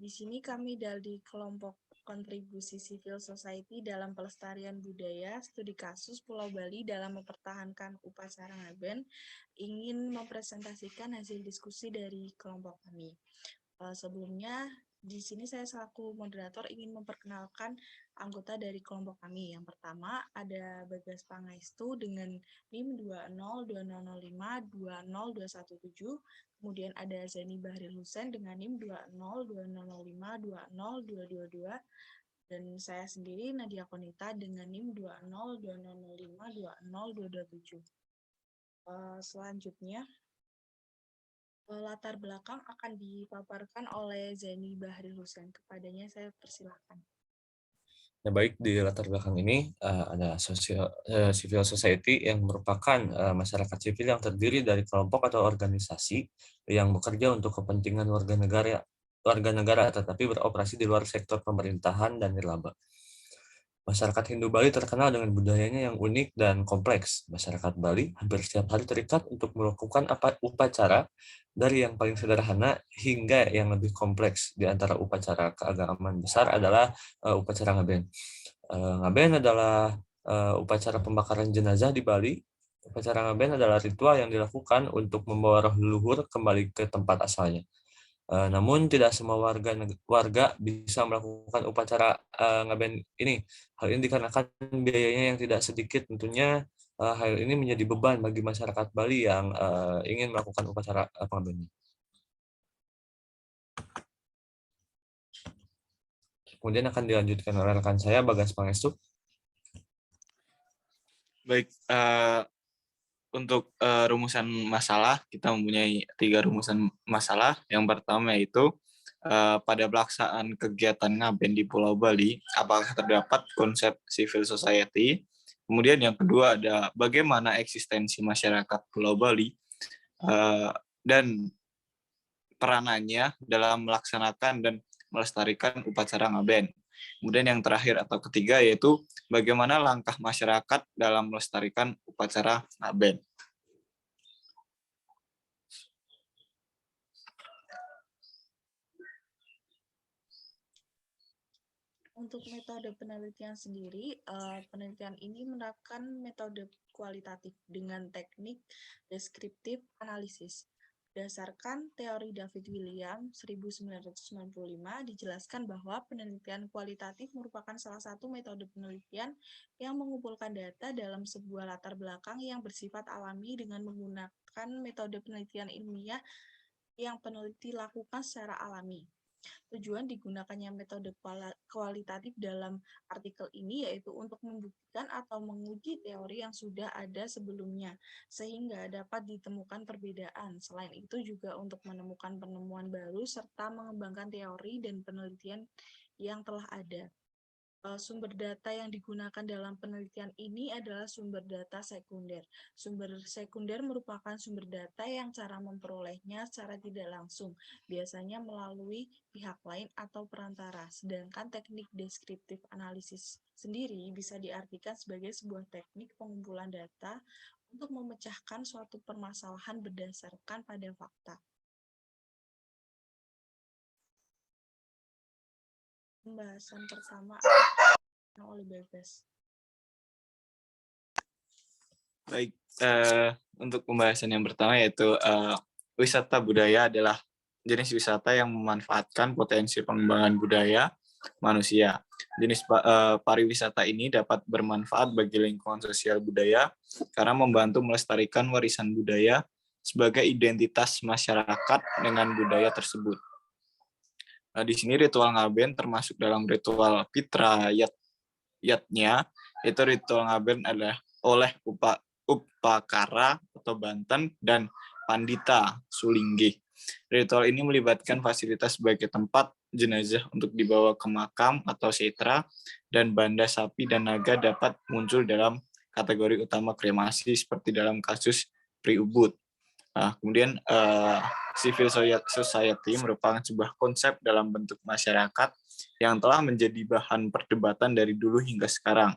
Di sini kami dari kelompok kontribusi civil society dalam pelestarian budaya studi kasus Pulau Bali dalam mempertahankan upacara Ngaben ingin mempresentasikan hasil diskusi dari kelompok kami. Sebelumnya, di sini saya selaku moderator ingin memperkenalkan anggota dari kelompok kami. Yang pertama ada Bagas Pangestu dengan NIM 202005202117. Kemudian ada Zani Bahril Husain dengan NIM 202005202222. Dan saya sendiri Nadia Konita dengan NIM 202005202227. Selanjutnya, latar belakang akan dipaparkan oleh Zani Bahril Husain. Kepadanya saya persilahkan. Ya, baik, di latar belakang ini ada civil society yang merupakan masyarakat sipil yang terdiri dari kelompok atau organisasi yang bekerja untuk kepentingan warga negara tetapi beroperasi di luar sektor pemerintahan dan nirlaba. Masyarakat Hindu Bali terkenal dengan budayanya yang unik dan kompleks. Masyarakat Bali hampir setiap hari terikat untuk melakukan upacara dari yang paling sederhana hingga yang lebih kompleks. Di antara upacara keagamaan besar adalah upacara Ngaben. Ngaben adalah upacara pembakaran jenazah di Bali. Upacara Ngaben adalah ritual yang dilakukan untuk membawa roh leluhur kembali ke tempat asalnya. Namun tidak semua warga bisa melakukan upacara Ngaben ini. Hal ini dikarenakan biayanya yang tidak sedikit. Tentunya hal ini menjadi beban bagi masyarakat Bali yang ingin melakukan upacara Ngaben ini. Kemudian akan dilanjutkan oleh rekan saya, Bagas Pangestu. Baik, untuk rumusan masalah, kita mempunyai 3 rumusan masalah. Yang pertama yaitu pada pelaksanaan kegiatan Ngaben di Pulau Bali, apakah terdapat konsep civil society? Kemudian yang kedua ada bagaimana eksistensi masyarakat Pulau Bali dan peranannya dalam melaksanakan dan melestarikan upacara Ngaben. Kemudian yang terakhir atau ketiga yaitu bagaimana langkah masyarakat dalam melestarikan upacara Ngaben. Untuk metode penelitian sendiri, penelitian ini menerapkan metode kualitatif dengan teknik deskriptif analisis. Berdasarkan teori David William 1995, dijelaskan bahwa penelitian kualitatif merupakan salah satu metode penelitian yang mengumpulkan data dalam sebuah latar belakang yang bersifat alami dengan menggunakan metode penelitian ilmiah yang peneliti lakukan secara alami. Tujuan digunakannya metode kualitatif dalam artikel ini yaitu untuk membuktikan atau menguji teori yang sudah ada sebelumnya, sehingga dapat ditemukan perbedaan. Selain itu juga untuk menemukan penemuan baru serta mengembangkan teori dan penelitian yang telah ada. Sumber data yang digunakan dalam penelitian ini adalah sumber data sekunder. Sumber sekunder merupakan sumber data yang cara memperolehnya secara tidak langsung, biasanya melalui pihak lain atau perantara. Sedangkan teknik deskriptif analisis sendiri bisa diartikan sebagai sebuah teknik pengumpulan data untuk memecahkan suatu permasalahan berdasarkan pada fakta. Pembahasan pertama oleh Bagas. Baik, untuk pembahasan yang pertama yaitu wisata budaya adalah jenis wisata yang memanfaatkan potensi pengembangan budaya manusia. Jenis pariwisata ini dapat bermanfaat bagi lingkungan sosial budaya karena membantu melestarikan warisan budaya sebagai identitas masyarakat dengan budaya tersebut. Di sini ritual Ngaben termasuk dalam ritual Pitra Yatnya, itu ritual Ngaben adalah oleh Upakara atau Banten dan Pandita Sulinggi. Ritual ini melibatkan fasilitas sebagai tempat jenazah untuk dibawa ke makam atau setra, dan banda sapi dan naga dapat muncul dalam kategori utama kremasi seperti dalam kasus Priubud. Kemudian civil society merupakan sebuah konsep dalam bentuk masyarakat yang telah menjadi bahan perdebatan dari dulu hingga sekarang.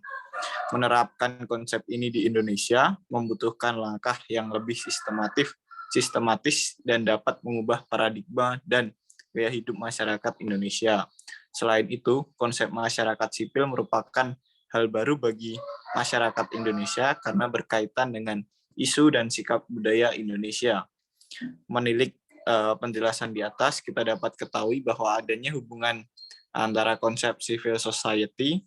Menerapkan konsep ini di Indonesia membutuhkan langkah yang lebih sistematis dan dapat mengubah paradigma dan gaya hidup masyarakat Indonesia. Selain itu, konsep masyarakat sipil merupakan hal baru bagi masyarakat Indonesia karena berkaitan dengan isu dan sikap budaya Indonesia. Menilik penjelasan di atas, kita dapat ketahui bahwa adanya hubungan antara konsep civil society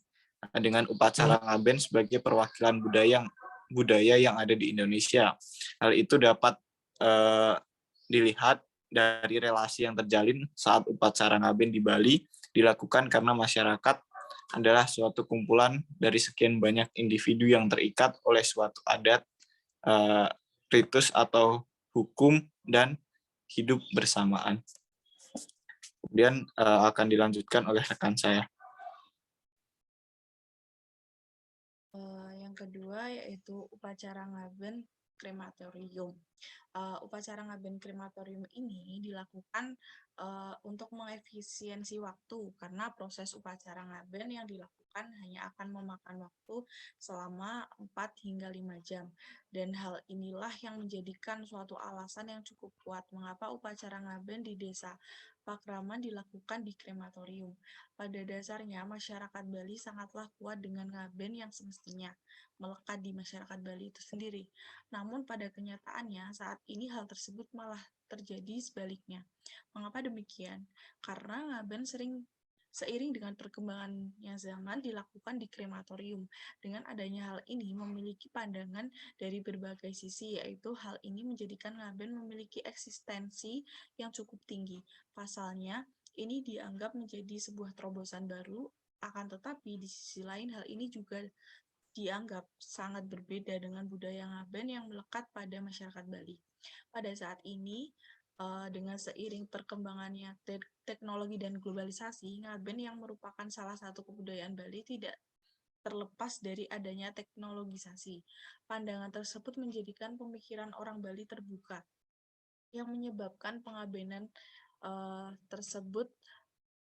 dengan upacara ngaben sebagai perwakilan budaya yang ada di Indonesia. Hal itu dapat dilihat dari relasi yang terjalin saat upacara ngaben di Bali dilakukan karena masyarakat adalah suatu kumpulan dari sekian banyak individu yang terikat oleh suatu adat, ritus atau hukum dan hidup bersamaan. Kemudian akan dilanjutkan oleh rekan saya. Yang kedua yaitu upacara ngaben krematorium. Upacara ngaben krematorium ini dilakukan untuk mengefisiensi waktu karena proses upacara ngaben yang dilakukan hanya akan memakan waktu selama 4 hingga 5 jam. Dan hal inilah yang menjadikan suatu alasan yang cukup kuat mengapa upacara ngaben di desa Pakraman dilakukan di krematorium. Pada dasarnya, masyarakat Bali sangatlah kuat dengan ngaben yang semestinya melekat di masyarakat Bali itu sendiri. Namun pada kenyataannya, saat ini hal tersebut malah terjadi sebaliknya. Mengapa demikian? Karena ngaben seiring dengan perkembangannya zaman dilakukan di krematorium. Dengan adanya hal ini memiliki pandangan dari berbagai sisi, yaitu hal ini menjadikan ngaben memiliki eksistensi yang cukup tinggi. Pasalnya, ini dianggap menjadi sebuah terobosan baru, akan tetapi di sisi lain hal ini juga dianggap sangat berbeda dengan budaya ngaben yang melekat pada masyarakat Bali. Pada saat ini, dengan seiring perkembangannya teknologi dan globalisasi, ngaben yang merupakan salah satu kebudayaan Bali tidak terlepas dari adanya teknologisasi. Pandangan tersebut menjadikan pemikiran orang Bali terbuka, yang menyebabkan pengabenan tersebut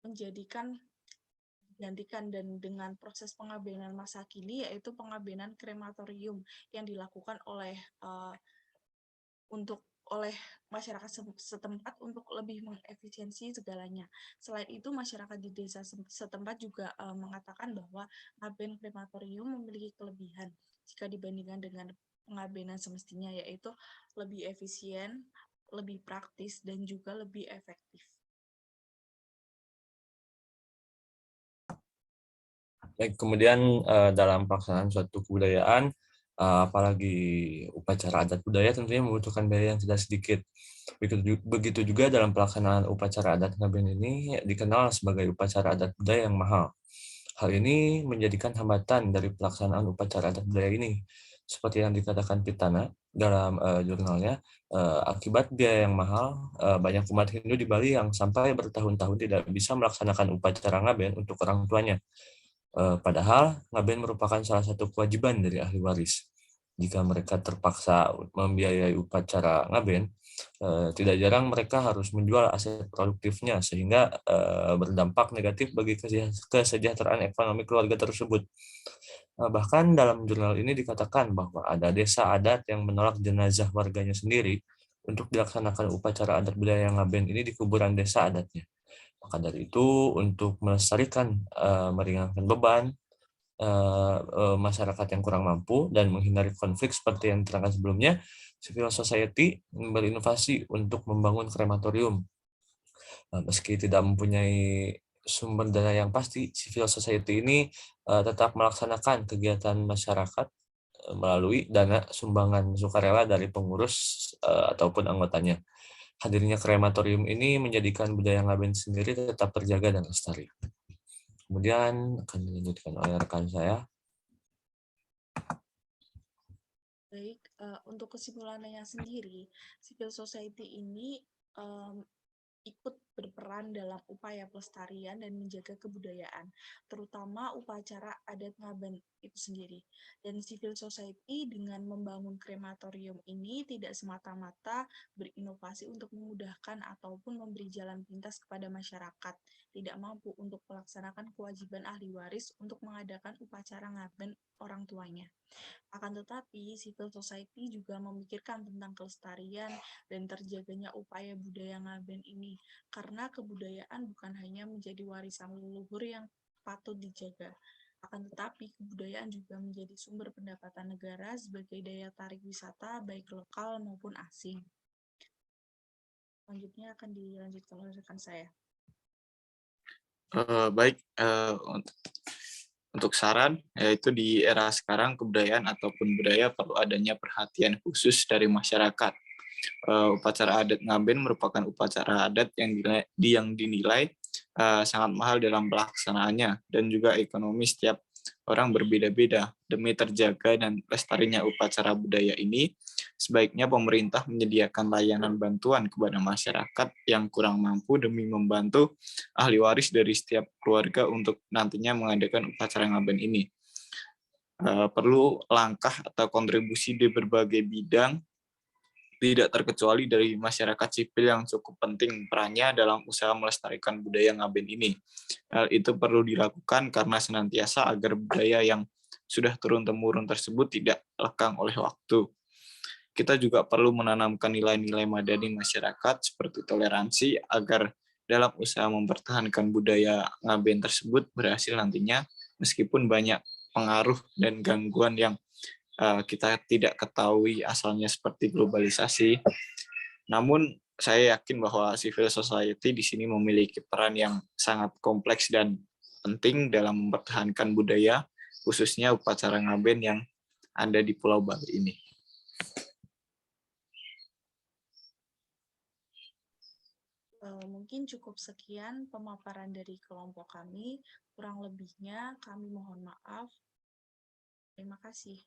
digantikan dan dengan proses pengabenan masa kini yaitu pengabenan krematorium yang dilakukan oleh masyarakat setempat untuk lebih mengefisiensi segalanya. Selain itu, masyarakat di desa setempat juga mengatakan bahwa ngaben krematorium memiliki kelebihan jika dibandingkan dengan pengabenan semestinya, yaitu lebih efisien, lebih praktis, dan juga lebih efektif. Baik, kemudian dalam pelaksanaan suatu kebudayaan, apalagi upacara adat budaya tentunya membutuhkan biaya yang tidak sedikit. Begitu juga dalam pelaksanaan upacara adat ngaben ini dikenal sebagai upacara adat budaya yang mahal. Hal ini menjadikan hambatan dari pelaksanaan upacara adat budaya ini. Seperti yang dikatakan Pitana dalam jurnalnya, akibat biaya yang mahal, banyak umat Hindu di Bali yang sampai bertahun-tahun tidak bisa melaksanakan upacara ngaben untuk orang tuanya. Padahal ngaben merupakan salah satu kewajiban dari ahli waris. Jika mereka terpaksa membiayai upacara ngaben, tidak jarang mereka harus menjual aset produktifnya sehingga berdampak negatif bagi kesejahteraan ekonomi keluarga tersebut. Bahkan dalam jurnal ini dikatakan bahwa ada desa adat yang menolak jenazah warganya sendiri untuk dilaksanakan upacara adat budaya ngaben ini di kuburan desa adatnya. Maka dari itu, untuk melestarikan, meringankan beban masyarakat yang kurang mampu dan menghindari konflik seperti yang diterangkan sebelumnya, civil society berinovasi untuk membangun krematorium. Meski tidak mempunyai sumber dana yang pasti, civil society ini tetap melaksanakan kegiatan masyarakat melalui dana sumbangan sukarela dari pengurus ataupun anggotanya. Hadirnya krematorium ini menjadikan budaya ngaben sendiri tetap terjaga dan lestari. Kemudian akan dilanjutkan oleh rekan saya. Baik, untuk kesimpulannya sendiri, civil society ini ikut berperan dalam upaya pelestarian dan menjaga kebudayaan, terutama upacara adat ngaben itu sendiri. Dan civil society dengan membangun krematorium ini tidak semata-mata berinovasi untuk memudahkan ataupun memberi jalan pintas kepada masyarakat tidak mampu untuk melaksanakan kewajiban ahli waris untuk mengadakan upacara ngaben orang tuanya. Akan tetapi, civil society juga memikirkan tentang kelestarian dan terjaganya upaya budaya ngaben ini. ini, karena kebudayaan bukan hanya menjadi warisan leluhur yang patut dijaga, akan tetapi kebudayaan juga menjadi sumber pendapatan negara sebagai daya tarik wisata baik lokal maupun asing. Selanjutnya akan dilanjutkan oleh rekan saya. Baik, untuk saran, yaitu di era sekarang kebudayaan ataupun budaya perlu adanya perhatian khusus dari masyarakat. Upacara adat Ngaben merupakan upacara adat yang dinilai sangat mahal dalam pelaksanaannya, dan juga ekonomi setiap orang berbeda-beda. Demi terjaga dan lestarinya upacara budaya ini, sebaiknya pemerintah menyediakan layanan bantuan kepada masyarakat yang kurang mampu demi membantu ahli waris dari setiap keluarga untuk nantinya mengadakan upacara Ngaben ini. Perlu langkah atau kontribusi di berbagai bidang, tidak terkecuali dari masyarakat sipil yang cukup penting perannya dalam usaha melestarikan budaya Ngaben ini. Hal itu perlu dilakukan karena senantiasa agar budaya yang sudah turun-temurun tersebut tidak lekang oleh waktu. Kita juga perlu menanamkan nilai-nilai madani masyarakat seperti toleransi agar dalam usaha mempertahankan budaya Ngaben tersebut berhasil nantinya, meskipun banyak pengaruh dan gangguan yang kita tidak ketahui asalnya seperti globalisasi. Namun saya yakin bahwa civil society di sini memiliki peran yang sangat kompleks dan penting dalam mempertahankan budaya, khususnya upacara Ngaben yang ada di Pulau Bali ini. Mungkin cukup sekian pemaparan dari kelompok kami. Kurang lebihnya kami mohon maaf. Terima kasih.